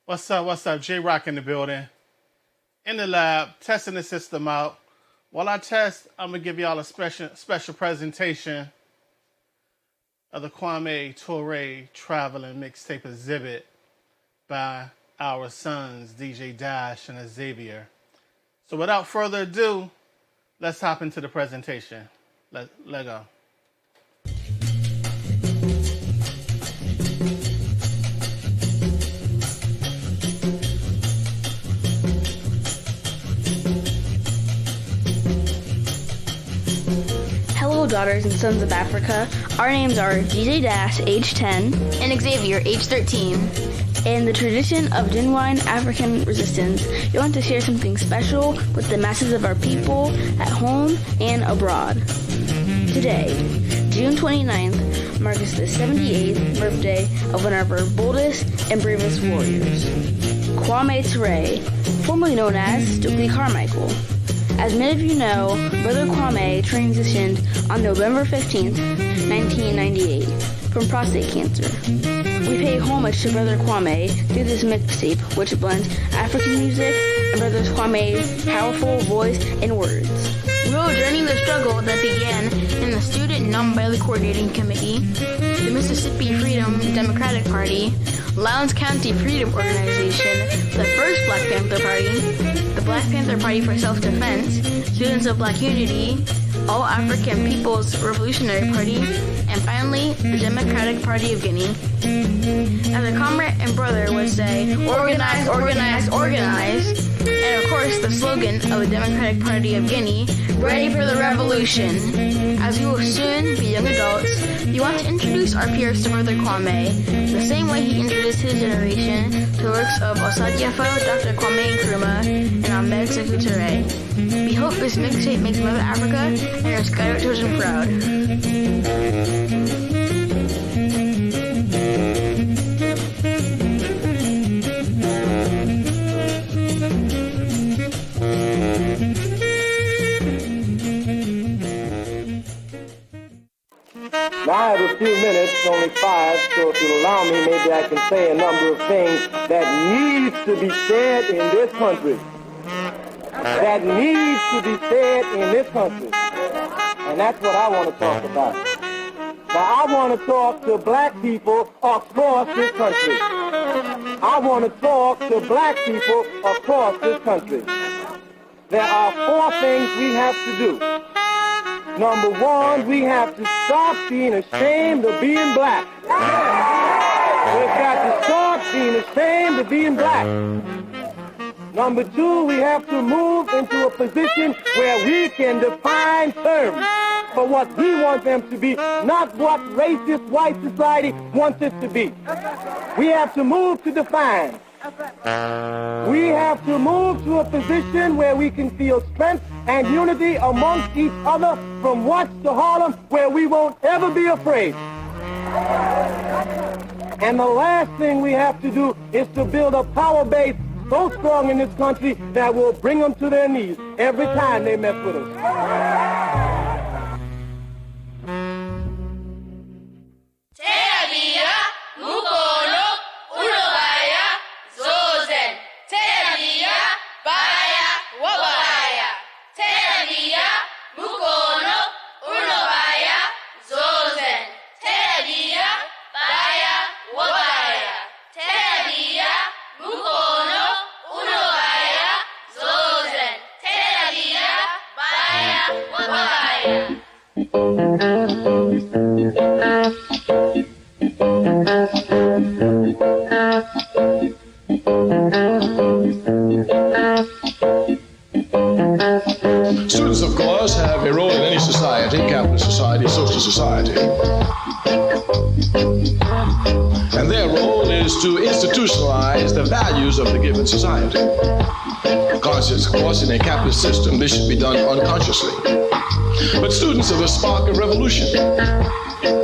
What's up? J-Rock in the building. In the lab, testing the system out. While I test, I'm going to give y'all a special presentation of the Kwame Ture Traveling Mixtape Exhibit by our sons, DJ Dash and Xavier. So without further ado, let's hop into the presentation. Let go. Hello, daughters and sons of Africa. Our names are DJ Dash, age 10, and Xavier, age 13. In the tradition of genuine African resistance, we want to share something special with the masses of our people at home and abroad. Today, June 29th, marks the 78th birthday of one of our boldest and bravest warriors, Kwame Ture, formerly known as Stokely Carmichael. As many of you know, Brother Kwame transitioned on November 15th, 1998, from prostate cancer. We pay homage to Brother Kwame through this mixtape, which blends African music and Brother Kwame's powerful voice and words. We will journey the struggle that began in the Student Non-Violent Coordinating Committee, the Mississippi Freedom Democratic Party, Lowndes County Freedom Organization, the first Black Panther Party, the Black Panther Party for Self-Defense, Students of Black Unity, All African People's Revolutionary Party, and finally, the Democratic Party of Guinea. As a comrade and brother would say, organize, organize, organize. And of course, the slogan of the Democratic Party of Guinea, ready for the revolution. As we will soon be young adults, we want to introduce our peers to Brother Kwame, the same way he introduced his generation to the works of Osadiafo, Dr. Kwame Nkrumah, and Ahmed Sekou Touré. We hope this mixtape makes Mother Africa and her Skyward children proud. Now I have a few minutes, only 5, so if you'll allow me, maybe I can say a number of things that needs to be said in this country. That needs to be said in this country. And that's what I want to talk about. Now, I want to talk to black people across this country. I want to talk to black people across this country. There are 4 things we have to do. Number 1, we have to stop being ashamed of being black. We've got to stop being ashamed of being black. Number 2, we have to move into a position where we can define terms for what we want them to be, not what racist white society wants it to be. We have to move to define. We have to move to a position where we can feel strength and unity amongst each other from Watts to Harlem, where we won't ever be afraid. And the last thing we have to do is to build a power base so strong in this country that will bring them to their knees every time they mess with us. Students, of course, have a role in any society, capitalist society, social society. And their role is to institutionalize the values of the given society. Conscious, of course, in a capitalist system, this should be done unconsciously. But students are the spark of revolution.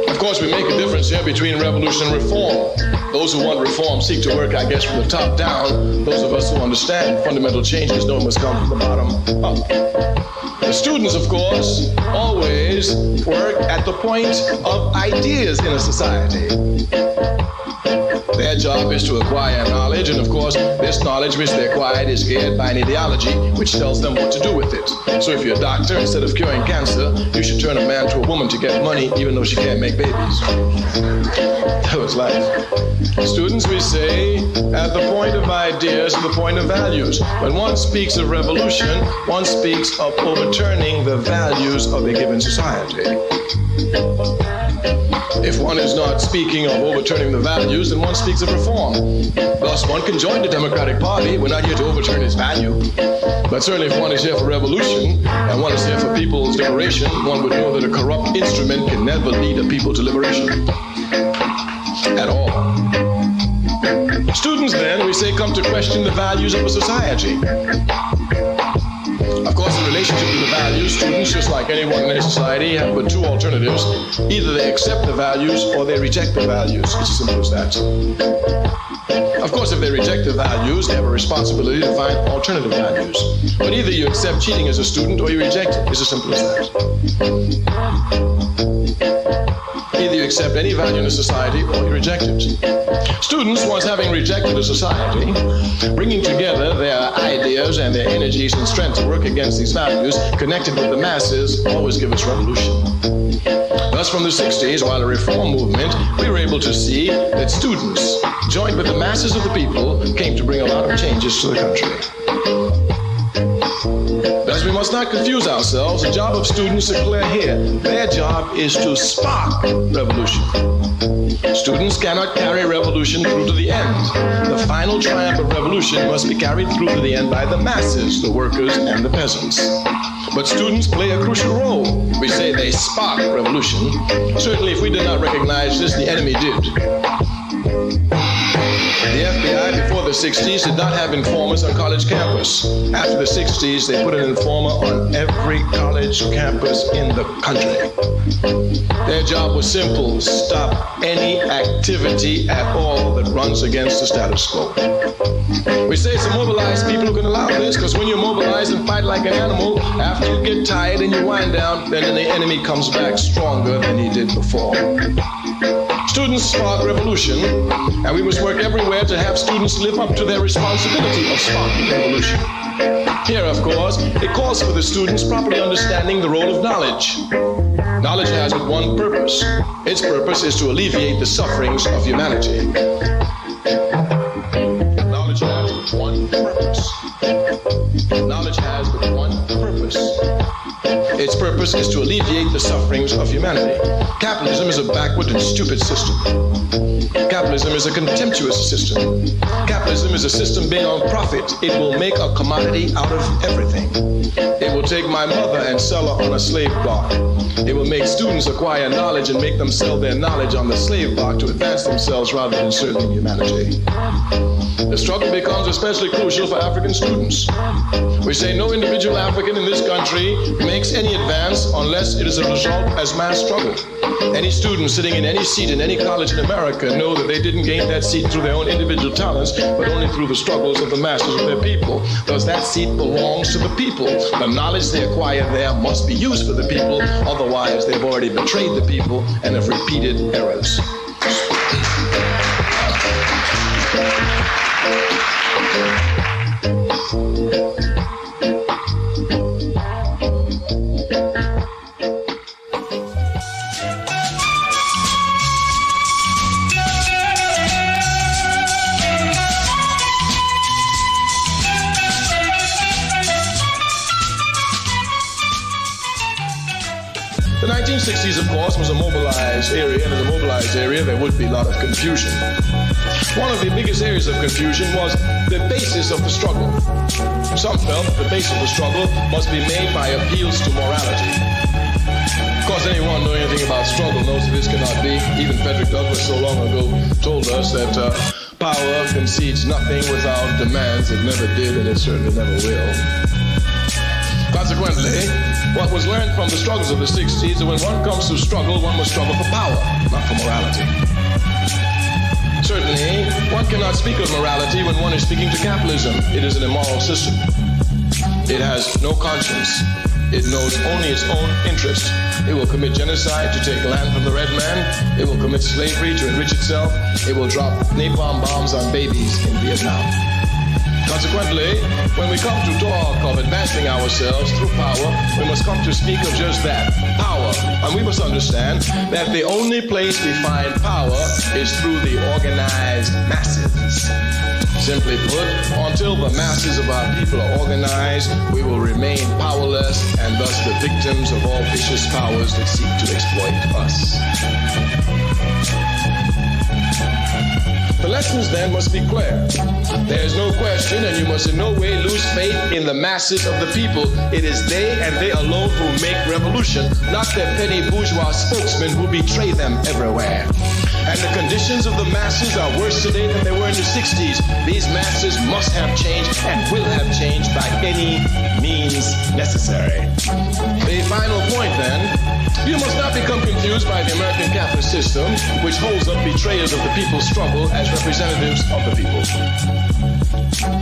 Of course, we make a difference here between revolution and reform. Those who want reform seek to work, I guess, from the top down. Those of us who understand fundamental changes know it must come from the bottom up. The students, of course, always work at the point of ideas in a society. Their job is to acquire knowledge, and of course, this knowledge which they acquired is geared by an ideology which tells them what to do with it. So if you're a doctor, instead of curing cancer, you should turn a man to a woman to get money, even though she can't make babies. That was life. Students, we say, at the point of ideas to the point of values. When one speaks of revolution, one speaks of overturning the values of a given society. If one is not speaking of overturning the values, then one speaks of reform. Thus, one can join the Democratic Party. We're not here to overturn its value. But certainly if one is here for revolution, and one is here for people's liberation, one would know that a corrupt instrument can never lead a people to liberation. At all. Students, then, we say, come to question the values of a society. Of course, in relationship to the values, students, just like anyone in a society, have but two alternatives. Either they accept the values or they reject the values. It's as simple as that. Of course, if they reject the values, they have a responsibility to find alternative values. But either you accept cheating as a student or you reject it. It's as simple as that. Either you accept any value in a society or you reject it. Students, once having rejected a society, bringing together their ideas and their energies and strength to work against these values, connected with the masses, always give us revolution. Thus, from the 60s, while a reform movement, we were able to see that students, joined with the masses of the people, came to bring a lot of changes to the country. Thus, we must not confuse ourselves. The job of students is clear here. Their job is to spark revolution. Students cannot carry revolution through to the end. The final triumph of revolution must be carried through to the end by the masses, the workers and the peasants. But students play a crucial role. We say they spark revolution. Certainly, if we did not recognize this, the enemy did. The FBI, before the 60s, did not have informers on college campus. After the 60s, they put an informer on every college campus in the country. Their job was simple: stop any activity at all that runs against the status quo. We say it's a mobilized people who can allow this, because when you mobilize and fight like an animal, after you get tired and you wind down, then the enemy comes back stronger than he did before. Students spark revolution, and we must work everywhere to have students live up to their responsibility of sparking revolution. Here, of course, it calls for the students properly understanding the role of knowledge. Knowledge has but one purpose. Its purpose is to alleviate the sufferings of humanity. Knowledge has but one purpose. Knowledge has but one purpose. Its purpose is to alleviate the sufferings of humanity. Capitalism is a backward and stupid system. Capitalism is a contemptuous system. Capitalism is a system based on profit. It will make a commodity out of everything. It will take my mother and sell her on a slave block. It will make students acquire knowledge and make them sell their knowledge on the slave block to advance themselves rather than serving humanity. The struggle becomes especially crucial for African students. We say no individual African in this country makes any advance unless it is a result as mass struggle. Any student sitting in any seat in any college in America know that they didn't gain that seat through their own individual talents, but only through the struggles of the masses of their people. Thus, that seat belongs to the people. The knowledge they acquire there must be used for the people, otherwise they've already betrayed the people and have repeated errors. The 1960s, of course, was a mobilized area, and in a mobilized area, there would be a lot of confusion. One of the biggest areas of confusion was the basis of the struggle. Some felt that the basis of the struggle must be made by appeals to morality. Of course, anyone knowing anything about struggle knows that this cannot be. Even Frederick Douglass so long ago told us that power concedes nothing without demands. It never did, and it certainly never will. Consequently, what was learned from the struggles of the 60s is that when one comes to struggle, one must struggle for power, not for morality. Certainly, one cannot speak of morality when one is speaking to capitalism. It is an immoral system. It has no conscience. It knows only its own interest. It will commit genocide to take land from the red man. It will commit slavery to enrich itself. It will drop napalm bombs on babies in Vietnam. Consequently, when we come to talk of advancing ourselves through power, we must come to speak of just that, power. And we must understand that the only place we find power is through the organized masses. Simply put, until the masses of our people are organized, we will remain powerless and thus the victims of all vicious powers that seek to exploit us. The lessons then must be clear. There is no question, and you must in no way lose faith in the masses of the people. It is they and they alone who make revolution, not their petty bourgeois spokesmen who betray them everywhere. And the conditions of the masses are worse today than they were in the 60s. These masses must have changed and will have changed by any means necessary. The final point then, you must not become confused by the American capitalist system, which holds up betrayers of the people's struggle as representatives of the people.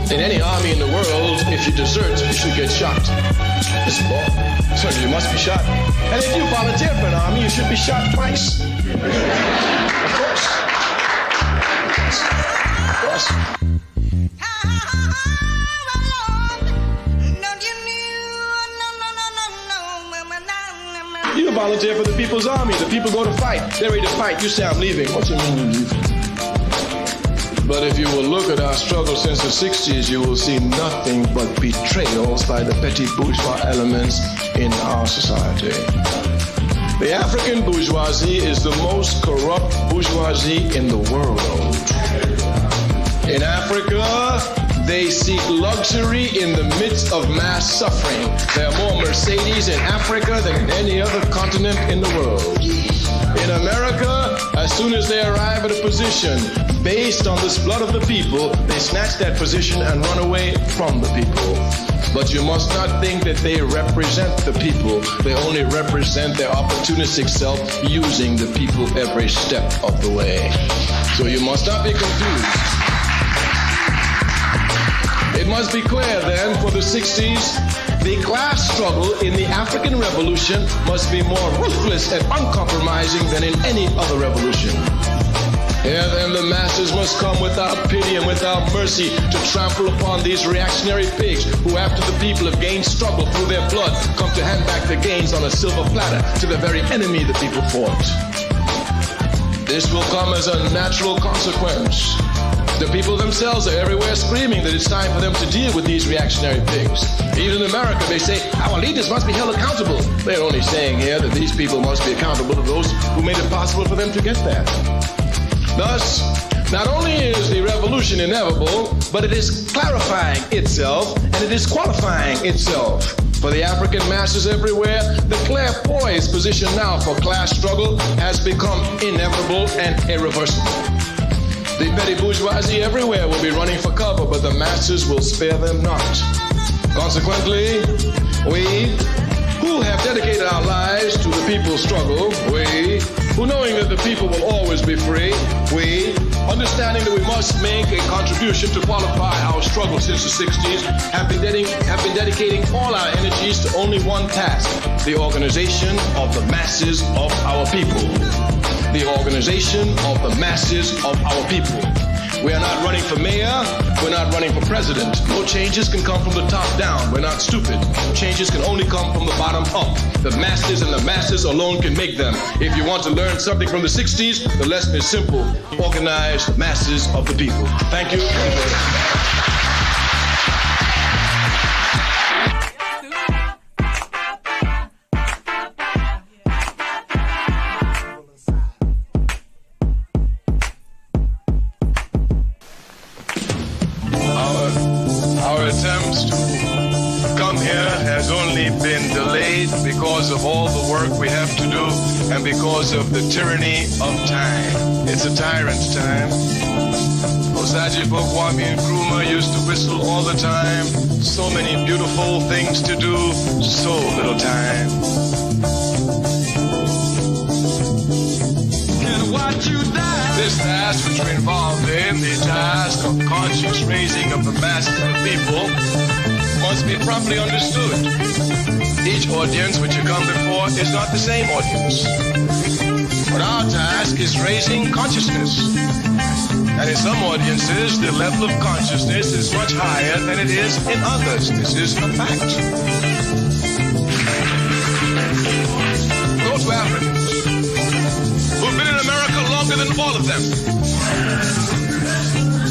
In any army in the world, if you desert, you should get shot. This law. So you must be shot. And if you volunteer for an army, you should be shot twice. Of course. Of course. You volunteer for the people's army. The people go to fight. They're ready to fight. You say, I'm leaving. What's your mean you're leaving? But if you will look at our struggle since the 60s, you will see nothing but betrayals by the petty bourgeois elements in our society. The African bourgeoisie is the most corrupt bourgeoisie in the world. In Africa, they seek luxury in the midst of mass suffering. There are more Mercedes in Africa than in any other continent in the world. In America, as soon as they arrive at a position based on this blood of the people, they snatch that position and run away from the people. But you must not think that they represent the people. They only represent their opportunistic self, using the people every step of the way. So you must not be confused. It must be clear then, for the 60s, the class struggle in the African Revolution must be more ruthless and uncompromising than in any other revolution. Here then the masses must come without pity and without mercy to trample upon these reactionary pigs who, after the people have gained struggle through their blood, come to hand back the gains on a silver platter to the very enemy the people fought. This will come as a natural consequence. The people themselves are everywhere screaming that it's time for them to deal with these reactionary pigs. Even in America, they say, our leaders must be held accountable. They're only saying here that these people must be accountable to those who made it possible for them to get there. Thus, not only is the revolution inevitable, but it is clarifying itself and it is qualifying itself. For the African masses everywhere, the clairvoyant position now for class struggle has become inevitable and irreversible. The petty bourgeoisie everywhere will be running for cover, but the masses will spare them not. Consequently, we who have dedicated our lives to the people's struggle, we who, knowing that the people will always be free, we, understanding that we must make a contribution to qualify our struggle since the 60s, have been dedicating all our energies to only one task, the organization of the masses of our people. The organization of the masses of our people. We are not running for mayor, we're not running for president. No changes can come from the top down, we're not stupid. Changes can only come from the bottom up. The masses and the masses alone can make them. If you want to learn something from the 60s, the lesson is simple. Organize the masses of the people. Thank you. Because of all the work we have to do and because of the tyranny of time. It's a tyrant's time. Osaji Bokwami Nkrumah used to whistle all the time. So many beautiful things to do, so little time. And what you die. This task which we're involved in, the task of conscious raising of the masses of the people, must be properly understood. Each audience which you come before is not the same audience. But our task is raising consciousness. And in some audiences, the level of consciousness is much higher than it is in others. This is a fact. Go to Africans who've been in America longer than all of them.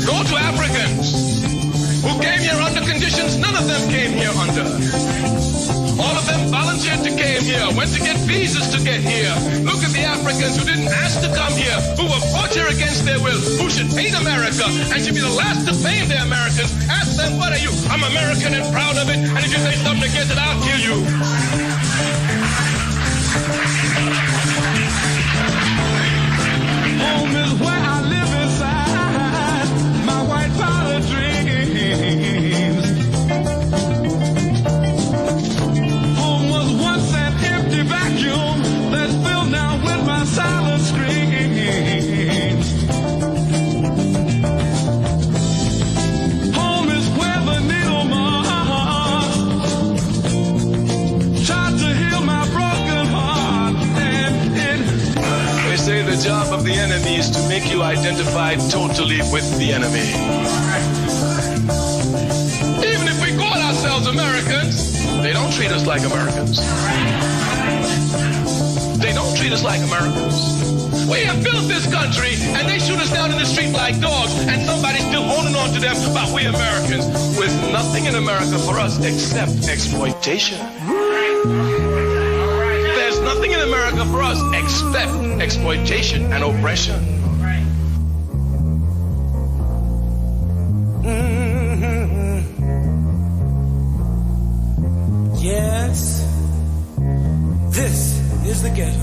Go to Africans who came here under conditions none of them came here under. All of them volunteered to came here, went to get visas to get here. Look at the Africans who didn't ask to come here, who were brought here against their will, who should hate America and should be the last to blame the Americans. Ask them, what are you? I'm American and proud of it, and if you say something against it, I'll kill you. Home is where I live inside my white powder dreams. Home was once an empty vacuum that's filled now with my silent screams. Home is where the needle marks tried to heal my broken heart, and it. They say the job of the enemy is to make you identify totally with the enemy. Even if we call ourselves Americans, they don't treat us like Americans. They don't treat us like Americans. We have built this country, and they shoot us down in the street like dogs, and somebody's still holding on to them about we Americans, with nothing in America for us except exploitation. There's nothing in America for us except exploitation and oppression. Yes, this is the ghetto.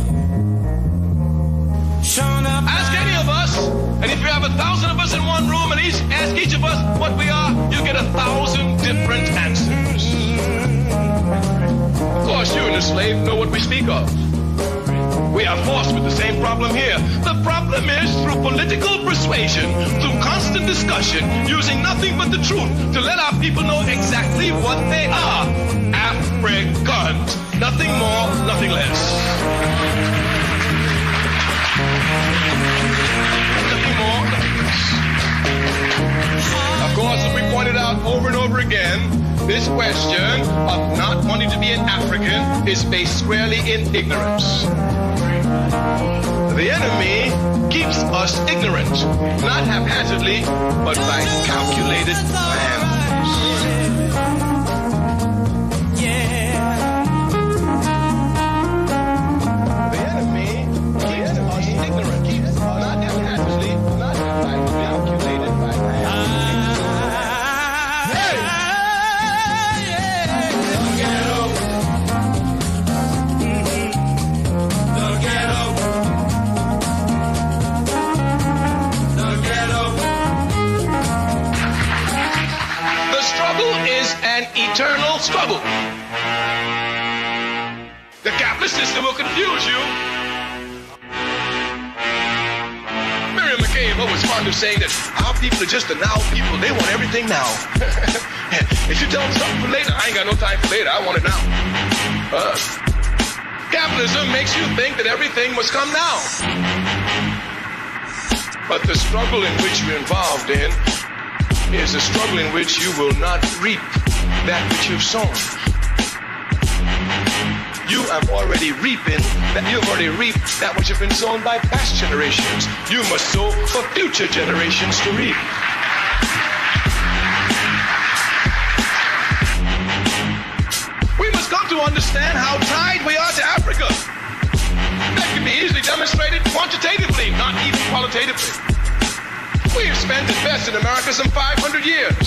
Showing up. Ask any of us, and if you have 1,000 of us in one room and ask each of us what we are, you get 1,000 different answers. Of course, you and the slave know what we speak of. We are forced with the same problem here. The problem is through political persuasion, through constant discussion, using nothing but the truth to let our people know exactly what they are. Africans. Nothing more, nothing less. Nothing more, nothing less. Of course, as we pointed out over and over again, this question of not wanting to be an African is based squarely in ignorance. The enemy keeps us ignorant, not haphazardly, but by calculated plans. The enemy keeps us ignorant, not haphazardly, not by calculated plans. Eternal struggle. The capitalist system will confuse you. Miriam McCabe was fond of saying that our people are just the now people. They want everything now. If you tell them something for later, I ain't got no time for later. I want it now. Capitalism makes you think that everything must come now. But the struggle in which you're involved in is a struggle in which you will not reap that which you've sown. You have already reaping that you've already reaped that which have been sown by past generations. You must sow for future generations to reap. We must come to understand how tied we are to Africa. That can be easily demonstrated quantitatively, not even qualitatively. We have spent at best in America some 500 years.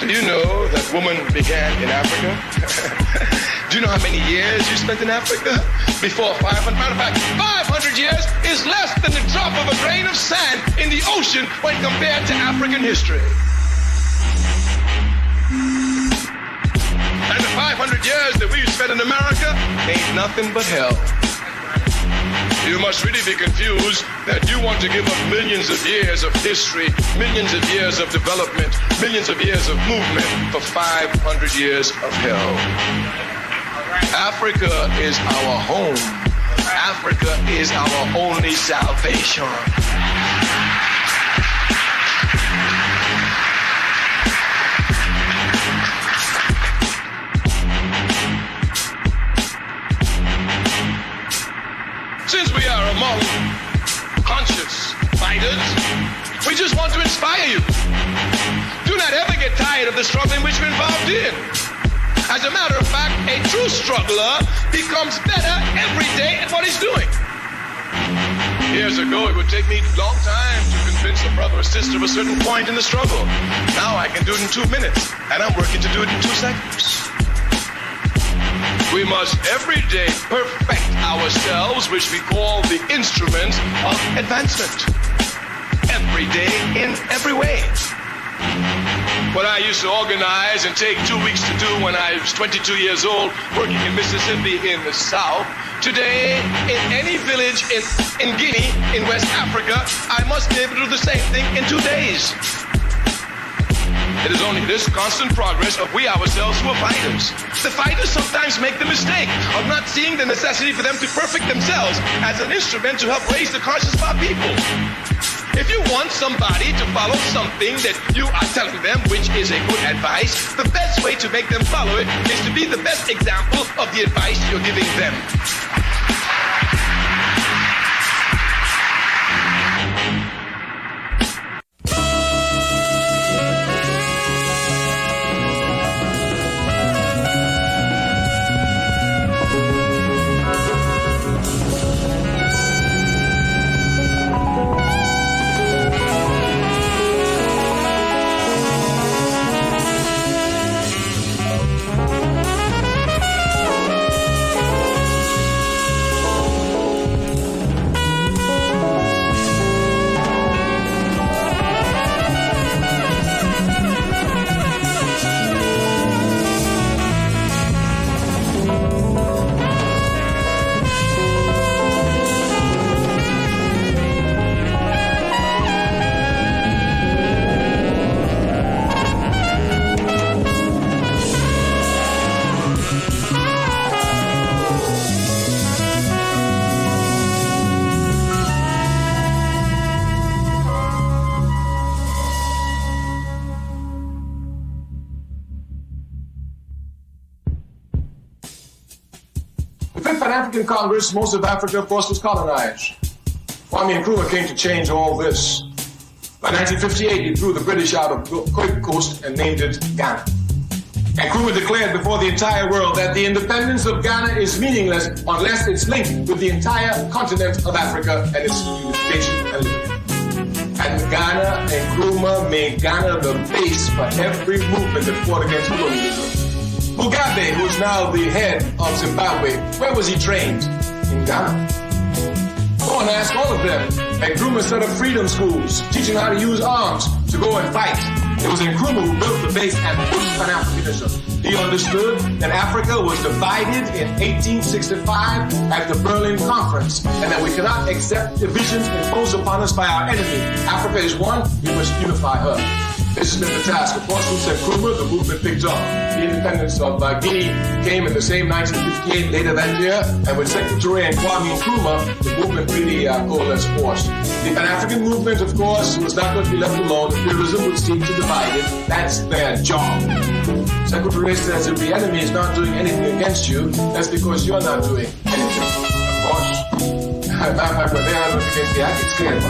Do you know that woman began in Africa? Do you know how many years you spent in Africa? Before 500, matter of fact, 500 years is less than the drop of a grain of sand in the ocean when compared to African history. And the 500 years that we've spent in America ain't nothing but hell. You must really be confused that you want to give up millions of years of history, millions of years of development, millions of years of movement for 500 years of hell. Africa is our home. Africa is our only salvation. Since we are among conscious fighters, we just want to inspire you. Do not ever get tired of the struggle in which you're involved in. As a matter of fact, a true struggler becomes better every day at what he's doing. Years ago, it would take me a long time to convince a brother or sister of a certain point in the struggle. Now I can do it in 2 minutes, and I'm working to do it in 2 seconds. We must every day perfect ourselves, which we call the instruments of advancement. Every day, in every way. What I used to organize and take 2 weeks to do when I was 22 years old, working in Mississippi in the South, today, in any village in Guinea, in West Africa, I must be able to do the same thing in 2 days. It is only this constant progress of we ourselves who are fighters. The fighters sometimes make the mistake of not seeing the necessity for them to perfect themselves as an instrument to help raise the consciousness of our people. If you want somebody to follow something that you are telling them, which is a good advice, the best way to make them follow it is to be the best example of the advice you're giving them. African Congress, most of Africa, of course, was colonized. Kwame Nkrumah came to change all this. By 1958, he threw the British out of the Cape Coast and named it Ghana. Nkrumah declared before the entire world that the independence of Ghana is meaningless unless it's linked with the entire continent of Africa and its unification and liberty. And Ghana, Nkrumah made Ghana the base for every movement that fought against colonialism. Mugabe, who's now the head of Zimbabwe, where was he trained? In Ghana. Go and ask all of them. Nkrumah set up freedom schools, teaching how to use arms to go and fight. It was Nkrumah who built the base and pushed Pan-Africanism. He understood that Africa was divided in 1865 at the Berlin Conference, and that we cannot accept divisions imposed upon us by our enemy. Africa is one, we must unify her. This has been the task. Of course, since Nkrumah, the movement picked up. The independence of Guinea came in the same 1958, later that year, and with Secretary and Kwame Nkrumah, the movement really coalesced force. The Pan-African movement, of course, was not going to be left alone. Imperialism would seek to divide it. That's their job. Secretary says if the enemy is not doing anything against you, that's because you're not doing anything. Of course. When they are looking against the act, it's clear.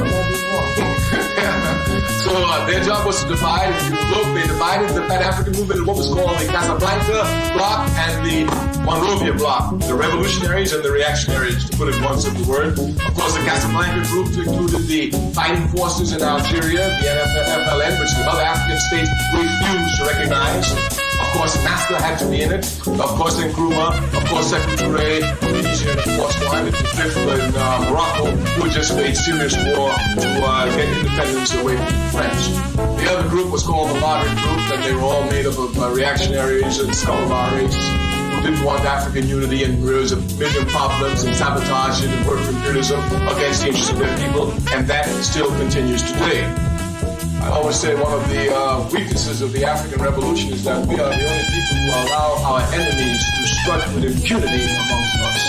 So their job was to divide. If you look, they divided the Pan-African movement in what was called the Casablanca bloc and the Monrovia bloc, the revolutionaries and the reactionaries, to put it one simple word. Of course, the Casablanca group included the fighting forces in Algeria, the FLN, which the other African states refused to recognize. Of course, NAFTA had to be in it. Of course, Nkrumah. Of course, Secretary Tunisia, and of course, Mohammed V in Morocco, who just made serious war to get independence away from the French. The other group was called the Moderate Group, and they were all made up of reactionaries and scholars who didn't want African unity, and there was a million problems and sabotage and work imperialism against the interests of their people, and that still continues today. I always say one of the weaknesses of the African Revolution is that we are the only people who allow our enemies to strut with impunity amongst us.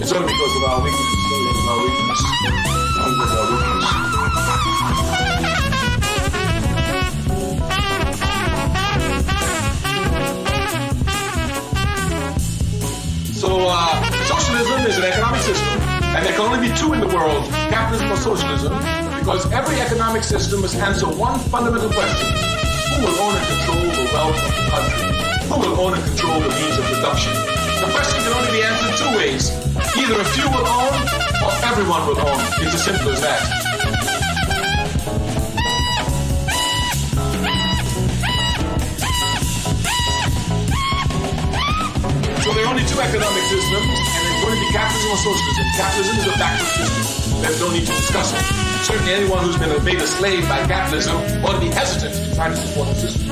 It's only because of our weakness. It's only because of our weakness. Only because of our weakness. So socialism is an economic system, and there can only be two in the world, capitalism or socialism, because every economic system must answer one fundamental question: who will own and control the wealth of the country? Who will own and control the means of production? The question can only be answered two ways. Either a few will own, or everyone will own. It's as simple as that. So there are only two economic systems, and it's going to be capitalism or socialism. Capitalism is a backward system. There's no need to discuss it. Certainly anyone who's been made a slave by capitalism ought to be hesitant to try to support the system.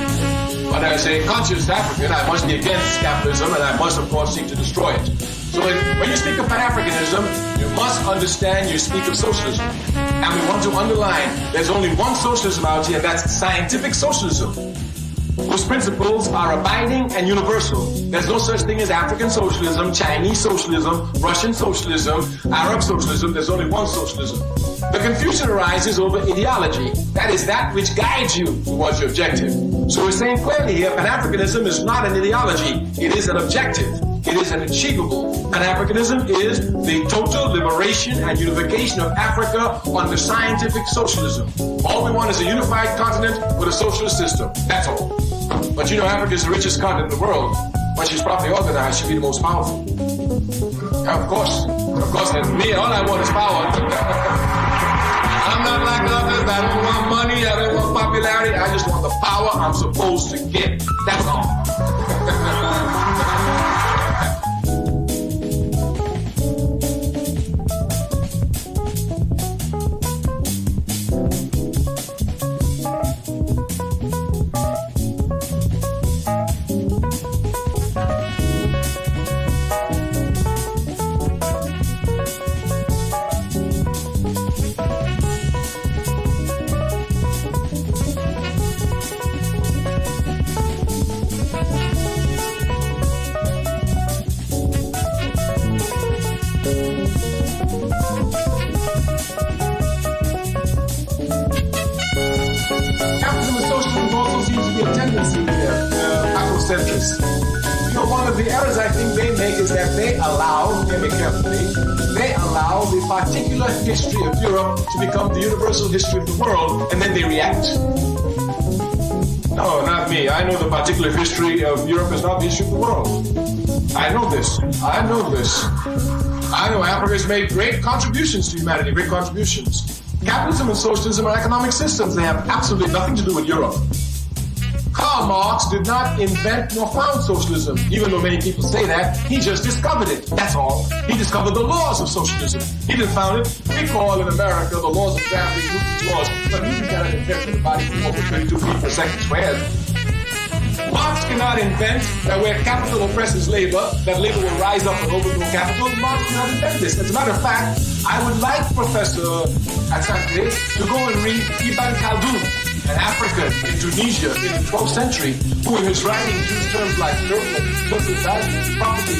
But as a conscious African, I must be against capitalism, and I must, of course, seek to destroy it. So when you speak of Pan-Africanism, you must understand you speak of socialism. And we want to underline there's only one socialism out here, and that's scientific socialism, whose principles are abiding and universal. There's no such thing as African socialism, Chinese socialism, Russian socialism, Arab socialism. There's only one socialism. The confusion arises over ideology. That is that which guides you towards your objective. So we're saying clearly here, Pan-Africanism is not an ideology. It is an objective. It is an achievable. Pan-Africanism is the total liberation and unification of Africa under scientific socialism. All we want is a unified continent with a socialist system. That's all. But you know, Africa is the richest continent in the world. When she's properly organized, she'll be the most powerful. Of course, and me, all I want is power. I'm not like others. I don't want money. I don't want popularity. I just want the power I'm supposed to get. That's all. The particular history of Europe to become the universal history of the world, and then they react. No, not me. I know the particular history of Europe is not the history of the world. I know this. I know Africa has made great contributions to humanity, great contributions. Capitalism and socialism are economic systems. They have absolutely nothing to do with Europe. Karl Marx did not invent nor found socialism, even though many people say that. He just discovered it. That's all. He discovered the laws of socialism. He didn't found it. We call in America the laws of gravity, Newton's laws, but Newton cannot invent the body over 22 feet per second squared. Marx cannot invent that where capital oppresses labor, that labor will rise up and overthrow capital. Marx cannot invent this. As a matter of fact, I would like Professor Asante to go and read Ibn Khaldun, an African in Tunisia in the 12th century, who in his writings used terms like property,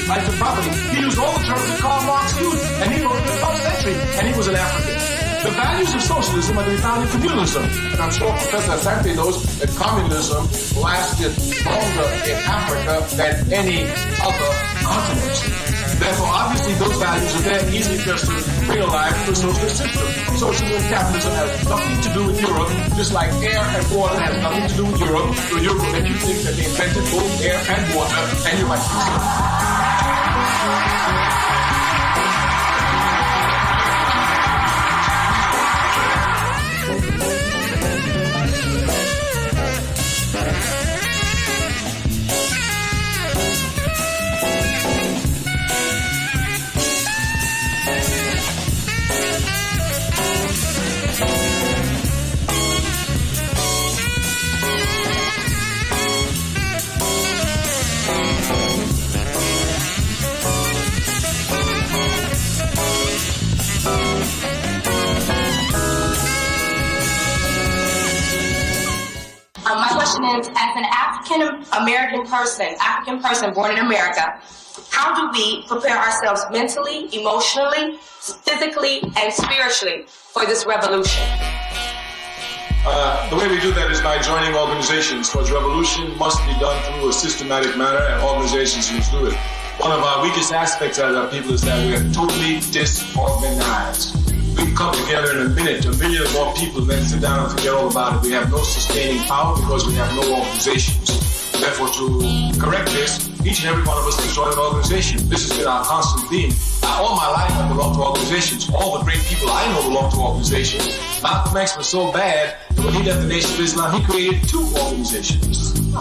right to property. He used all the terms that Karl Marx used, and he wrote in the 12th century, and he was an African. The values of socialism are to be found in communalism, and I'm sure Professor Asante knows that communism lasted longer in Africa than any other continent. Therefore, obviously, those values are there easily just to bring alive to a socialist system. Socialism and capitalism has nothing to do with Europe, just like air and water has nothing to do with Europe. So Europe will make you think that they invented both air and water, and you might be so. questions as an African person born in America. How do we prepare ourselves mentally, emotionally, physically, and spiritually for this revolution? The way we do that is by joining organizations, because revolution must be done through a systematic manner, and organizations must do it. One of our weakest aspects as our people is that we are totally disorganized. We can come together in a minute, 1 million or more people, and then sit down and forget all about it. We have no sustaining power because we have no organizations. Therefore, to correct this, each and every one of us can join an organization. This has been our constant theme. All my life I belonged to organizations. All the great people I know belong to organizations. Malcolm X was so bad that when he left the Nation of Islam, he created 2 organizations. You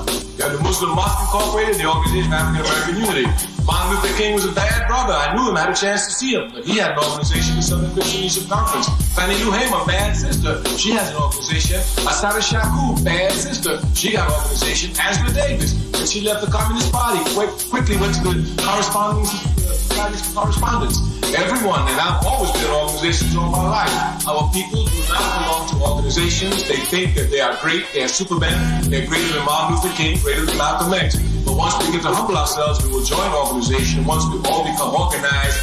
have the Muslim Mosque Incorporated, the Organization of African American Unity. Martin Luther King was a bad brother. I knew him, I had a chance to see him. But he had an organization, the Southern Christian Leadership Conference. Fannie Lou Hamer, a bad sister. She has an organization. Asada Shakur, bad sister. She got an organization. Angela Davis, when she left the Communist Party, quickly went to the correspondence. Everyone, and I've always been in organizations all my life. Our people do not belong to organizations. They think that they are great, they are supermen, they're greater than Martin Luther King, greater than Malcolm X. But once we get to humble ourselves, we will join organization. Once we all become organized,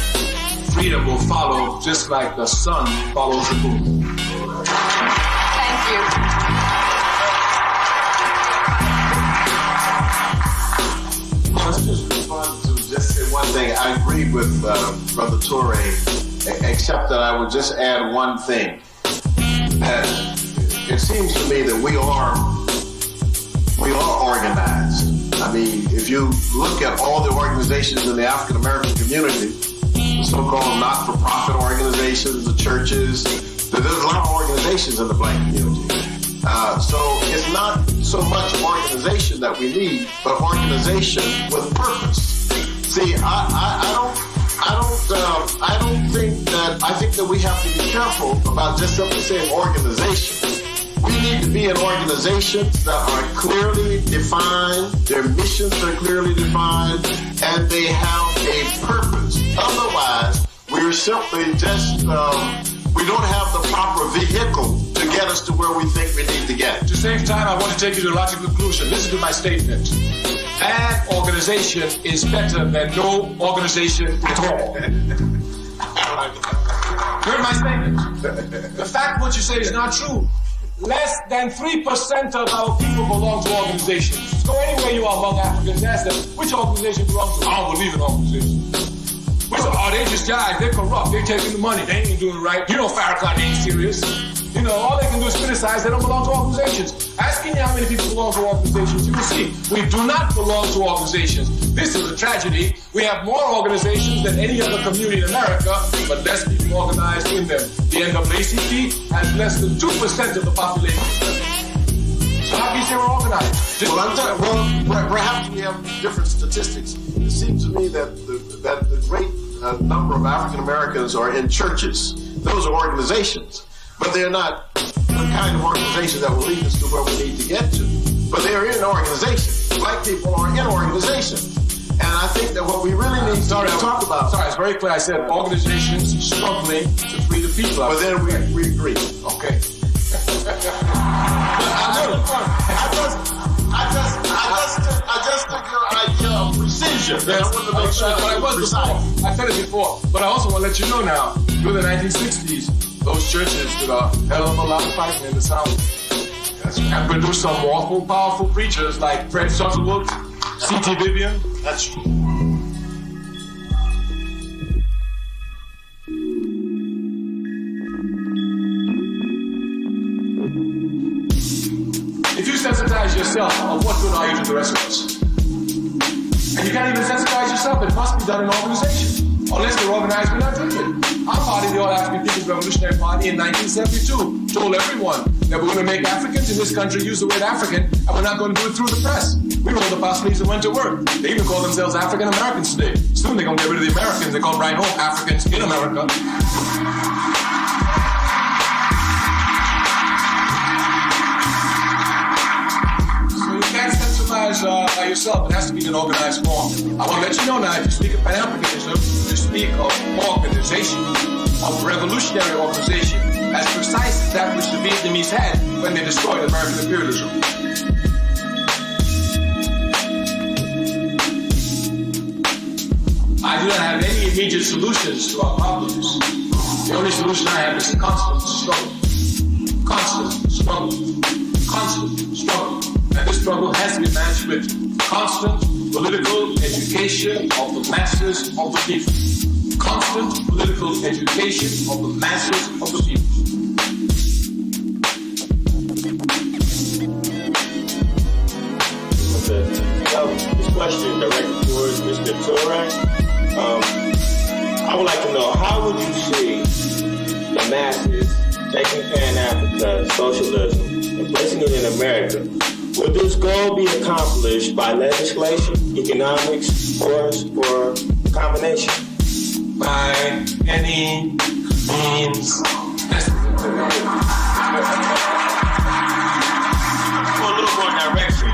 freedom will follow, just like the sun follows the moon. Thank you. Just say one thing. I agree with Brother Toure, except that I would just add one thing. That it seems to me that we are organized. I mean, if you look at all the organizations in the African American community, the so-called not-for-profit organizations, the churches, there's a lot of organizations in the Black community. So it's not so much organization that we need, but organization with purpose. See, I think that we have to be careful about just simply saying organization. We need to be in organizations that are clearly defined, their missions are clearly defined, and they have a purpose. Otherwise, we're simply just, we don't have the proper vehicle to get us to where we think we need to get. At the same time, I want to take you to a logical conclusion. Listen to my statement. Bad organization is better than no organization at all. Heard my statement. The fact what you say is not true. Less than 3% of our people belong to organizations. So anywhere you are among Africans, ask them, which organization belongs to? I don't believe in organizations. Are they just guys? They're corrupt. They're taking the money. They ain't doing it right. You know Farrakhan ain't serious. You know, all they can do is criticize. They don't belong to organizations. Asking you how many people belong to organizations, you will see. We do not belong to organizations. This is a tragedy. We have more organizations than any other community in America, but less people organized in them. The NAACP has less than 2% of the population. So how can you say we're organized? Perhaps we have different statistics. It seems to me that the great number of African Americans are in churches. Those are organizations. But they're not the kind of organizations that will lead us to where we need to get to. But they're in organizations. Black people are in organizations. And I think that what we really need to talk about... Sorry, it's very clear. I said organizations struggling to free the people. But then we agree. Okay. I just took your idea of precision. I wanted to make sure that I was precise. I said it before, but I also want to let you know now, through the 1960s, those churches did a hell of a lot of fighting in the South. And produced some awful, powerful preachers like Fred Sutherland, C.T. Vivian. That's true. If you sensitize yourself, of what good are you to the rest of us? And you can't even sensitize yourself, it must be done in organization. Unless they're organized, we're not doing it. Our party, the All African People's Revolutionary Party, in 1972, told everyone that we're going to make Africans in this country use the word African, and we're not going to do it through the press. We rolled up our sleeves and went to work. They even call themselves African Americans today. Soon they're going to get rid of the Americans. They call right home Africans in America. By yourself, it has to be in an organized form. I want to let you know now, if you speak of Pan-Africanism, you speak of organization, of revolutionary organization, as precise as that which the Vietnamese had when they destroyed American imperialism. do not have any immediate solutions to our problems. The only solution I have is constant struggle. Constant struggle. Constant struggle. And this struggle has to be matched with constant political education of the masses of the people. Constant political education of the masses of the people. This question directed towards Mr. Torre. I would like to know, how would you see the masses taking Pan-Africa socialism and placing it in America? Would this goal be accomplished by legislation, economics, force, or a combination? By any means necessary. For a little more direction.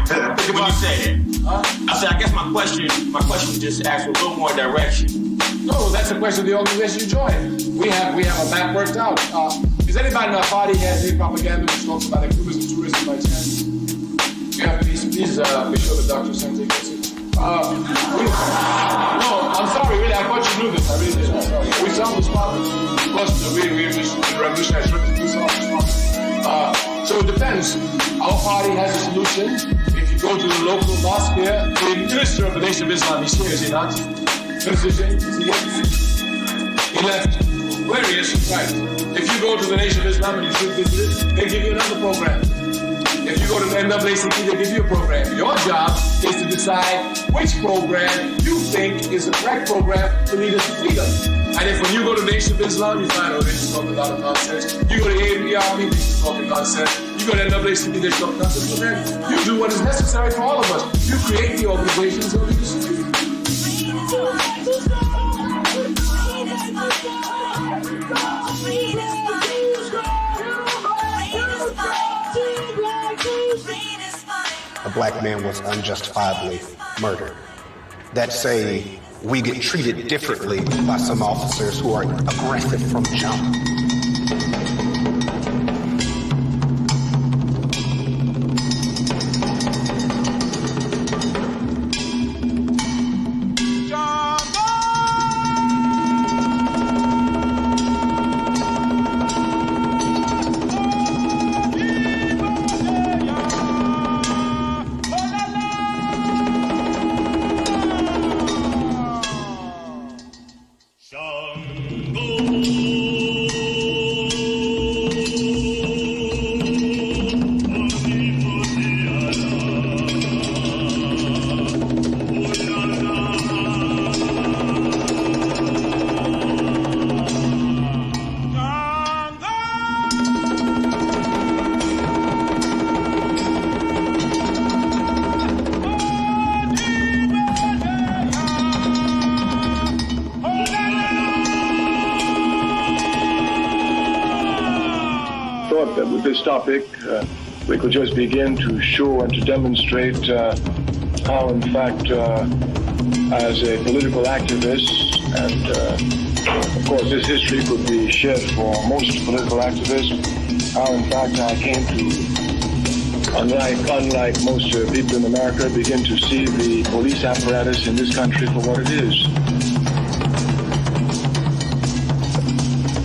When you say it. I said, I guess my question just asked for a little more direction. No, that's the question of the organization you join. We have a map worked out. Does anybody in our party has any propaganda which talks about activism, tourism by chance? You have these be sure the Dr. Sente gets it. No, I'm sorry, really, I thought you knew this. I really did. We solved this problem. Of course, we revolutionized we solved this problem. So it depends. Our party has a solution. If you go to the local mosque here, the minister of the Nation of Islam is here, is he not? He left. Where he is, right. If you go to the Nation of Islam and you should visit it, they give you another program. If you go to the NAACP, they give you a program. Your job is to decide which program you think is the correct program to lead us to freedom. And if when you go to the Nation of Islam, you find, oh, they just talk a lot of nonsense. You go to AAPRP, they just talking nonsense. You go to NAACP, they talk nonsense. So then you do what is necessary for all of us. You create the organizations that we distribute. A black man was unjustifiably murdered. That say we get treated differently by some officers who are aggressive from jump. That with this topic, we could just begin to show and to demonstrate how, in fact, as a political activist, and of course this history could be shared for most political activists, how, in fact, I came to, unlike most people in America, begin to see the police apparatus in this country for what it is.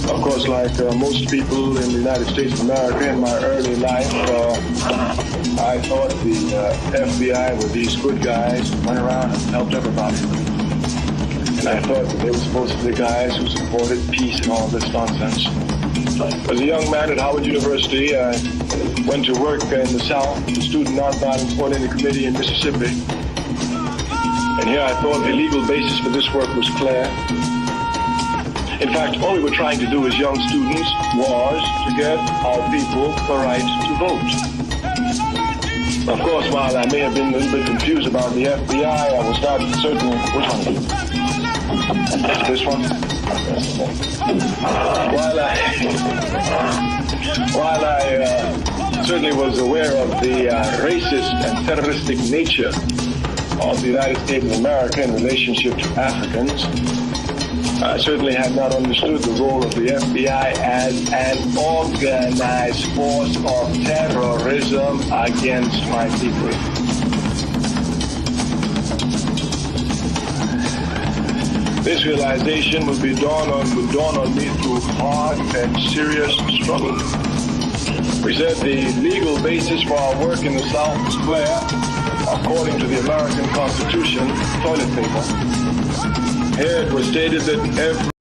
Of course, like most people in the United States of America, in my early life, I thought the FBI were these good guys who went around and helped everybody. And I thought that they were supposed to be the guys who supported peace and all this nonsense. As a young man at Howard University, I went to work in the South, the Student Nonviolence Coordinating Committee in Mississippi. And here I thought the legal basis for this work was clear. In fact, all we were trying to do as young students was to get our people the right to vote. Of course, while I may have been a little bit confused about the FBI, I was not certain. Which one? This one? While I certainly was aware of the racist and terroristic nature of the United States of America in relationship to Africans, I certainly had not understood the role of the FBI as an organized force of terrorism against my people. This self-actualization would dawn on me through hard and serious struggle. We said the legal basis for our work in the South was clear. According to the American Constitution, toilet paper. Here it was stated that every